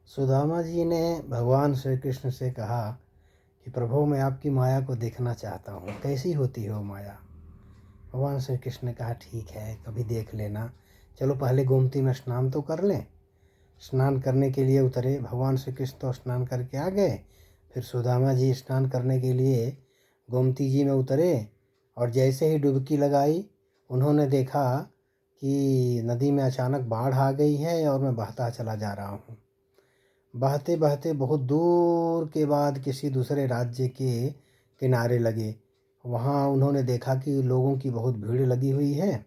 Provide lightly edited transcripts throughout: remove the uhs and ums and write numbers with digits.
सुदामा जी ने भगवान श्री कृष्ण से कहा कि प्रभु मैं आपकी माया को देखना चाहता हूँ, कैसी होती है वो माया। भगवान श्री कृष्ण ने कहा ठीक है, कभी देख लेना। चलो पहले गोमती में स्नान तो कर लें। स्नान करने के लिए उतरे। भगवान श्री कृष्ण तो स्नान करके आ गए। फिर सुदामा जी स्नान करने के लिए गोमती जी में उतरे और जैसे ही डुबकी लगाई उन्होंने देखा कि नदी में अचानक बाढ़ आ गई है और मैं बहता चला जा रहा हूँ। बहते बहते बहुत दूर के बाद किसी दूसरे राज्य के किनारे लगे। वहाँ उन्होंने देखा कि लोगों की बहुत भीड़ लगी हुई है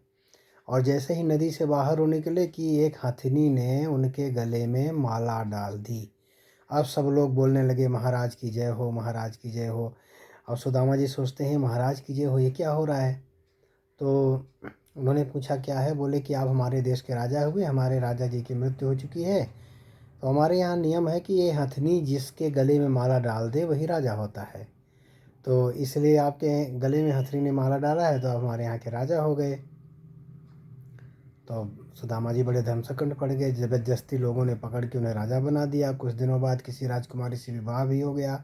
और जैसे ही नदी से बाहर वो निकले कि एक हथिनी ने उनके गले में माला डाल दी। अब सब लोग बोलने लगे महाराज की जय हो, महाराज की जय हो। अब सुदामा जी सोचते हैं महाराज की जय हो, ये क्या हो रहा है। तो उन्होंने पूछा क्या है। बोले कि आप हमारे देश के राजा हुए, हमारे राजा जी की मृत्यु हो चुकी है। तो हमारे यहाँ नियम है कि ये हथनी जिसके गले में माला डाल दे वही राजा होता है। तो इसलिए आपके गले में हथनी ने माला डाला है तो आप हमारे यहाँ के राजा हो गए। तो सुदामा जी बड़े धर्मसकंड पड़ गए। ज़बरदस्ती लोगों ने पकड़ के उन्हें राजा बना दिया। कुछ दिनों बाद किसी राजकुमारी से विवाह भी हो गया।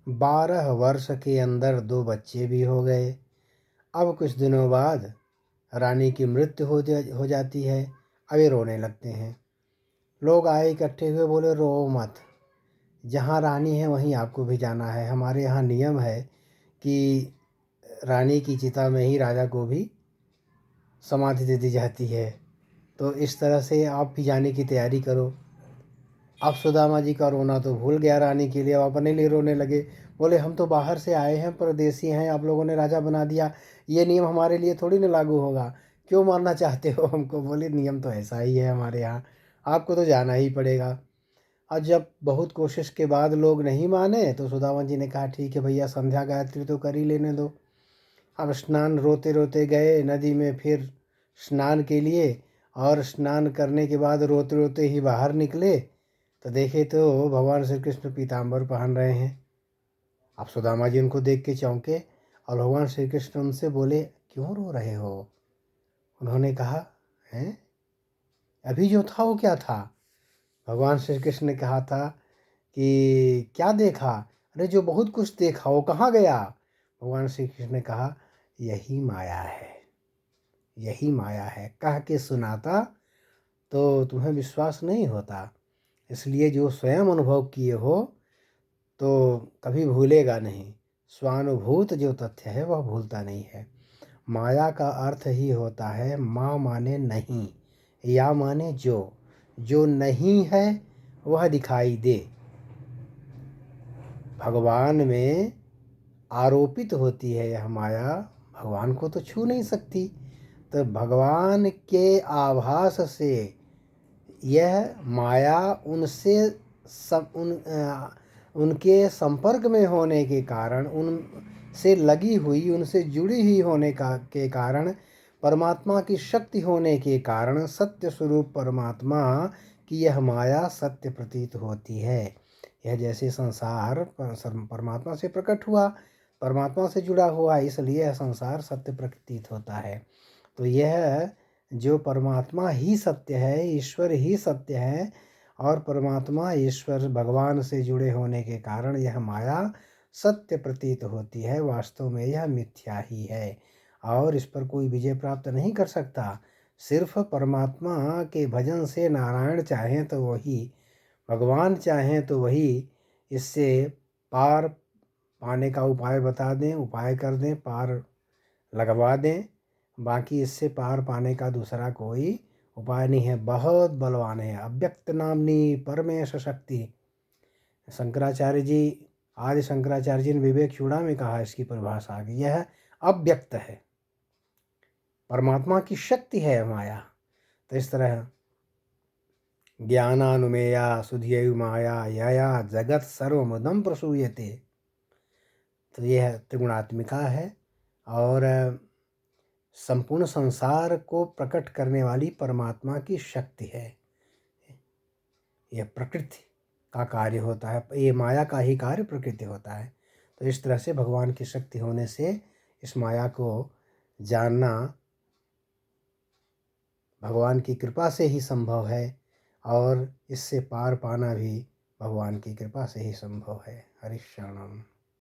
12 वर्ष के अंदर 2 बच्चे भी हो गए। अब कुछ दिनों बाद रानी की मृत्यु हो जाती है। अब ये रोने लगते हैं। लोग आए इकट्ठे हुए, बोले रो मत, जहाँ रानी है वहीं आपको भी जाना है। हमारे यहाँ नियम है कि रानी की चिता में ही राजा को भी समाधि दे दी जाती है। तो इस तरह से आप भी जाने की तैयारी करो। अब सुदामा जी का रोना तो भूल गया रानी के लिए, अब अपने लिए रोने लगे। बोले हम तो बाहर से आए हैं, परदेसी हैं, आप लोगों ने राजा बना दिया, ये नियम हमारे लिए थोड़ी ना लागू होगा, क्यों मारना चाहते हो हमको। बोले नियम तो ऐसा ही है हमारे यहाँ, आपको तो जाना ही पड़ेगा। और जब बहुत कोशिश के बाद लोग नहीं माने तो सुदामा जी ने कहा ठीक है भैया, संध्या गायत्री तो कर ही लेने दो। अब स्नान रोते रोते गए नदी में, फिर स्नान के लिए। और स्नान करने के बाद रोते रोते ही बाहर निकले तो देखे तो भगवान श्री कृष्ण पीताम्बर पहन रहे हैं। अब सुदामा जी उनको देख के चौंके और भगवान श्री कृष्ण उनसे बोले क्यों रो रहे हो। उन्होंने कहा हैं, अभी जो था वो क्या था। भगवान श्री कृष्ण ने कहा था कि क्या देखा। अरे जो बहुत कुछ देखा वो कहाँ गया। भगवान श्री कृष्ण ने कहा यही माया है, यही माया है। कह के सुनाता तो तुम्हें विश्वास नहीं होता, इसलिए जो स्वयं अनुभव किए हो तो कभी भूलेगा नहीं। स्वानुभूत जो तथ्य है वह भूलता नहीं है। माया का अर्थ ही होता है माँ माने नहीं, या माने जो नहीं है वह दिखाई दे। भगवान में आरोपित होती है यह माया, भगवान को तो छू नहीं सकती। तो भगवान के आभास से यह माया उनसे उनके संपर्क में होने के कारण, उनसे लगी हुई, उनसे जुड़ी हुई होने के कारण, परमात्मा की शक्ति होने के कारण सत्य स्वरूप परमात्मा की यह माया सत्य प्रतीत होती है। यह जैसे संसार परमात्मा से प्रकट हुआ, परमात्मा से जुड़ा हुआ, इसलिए यह संसार सत्य प्रतीत होता है। तो यह जो परमात्मा ही सत्य है, ईश्वर ही सत्य है, और परमात्मा ईश्वर भगवान से जुड़े होने के कारण यह माया सत्य प्रतीत होती है। वास्तव में यह मिथ्या ही है और इस पर कोई विजय प्राप्त नहीं कर सकता। सिर्फ परमात्मा के भजन से नारायण चाहें तो वही, भगवान चाहें तो वही इससे पार पाने का उपाय बता दें, उपाय कर दें, पार लगवा दें। बाकी इससे पार पाने का दूसरा कोई उपाय नहीं है। बहुत बलवान है। अव्यक्त नामनी परमेश शक्ति। शंकराचार्य जी, आदि शंकराचार्य जी ने विवेक चूड़ा में कहा इसकी परिभाषा आगे, यह अव्यक्त है, परमात्मा की शक्ति है माया। तो इस तरह ज्ञानानुमेया सुधियु माया यया जगत सर्वमुदम प्रसूयते। तो यह त्रिगुणात्मिका है और संपूर्ण संसार को प्रकट करने वाली परमात्मा की शक्ति है। यह प्रकृति का कार्य होता है, ये माया का ही कार्य प्रकृति होता है। तो इस तरह से भगवान की शक्ति होने से इस माया को जानना भगवान की कृपा से ही संभव है। और इससे पार पाना भी भगवान की कृपा से ही संभव है। हरि शरणम।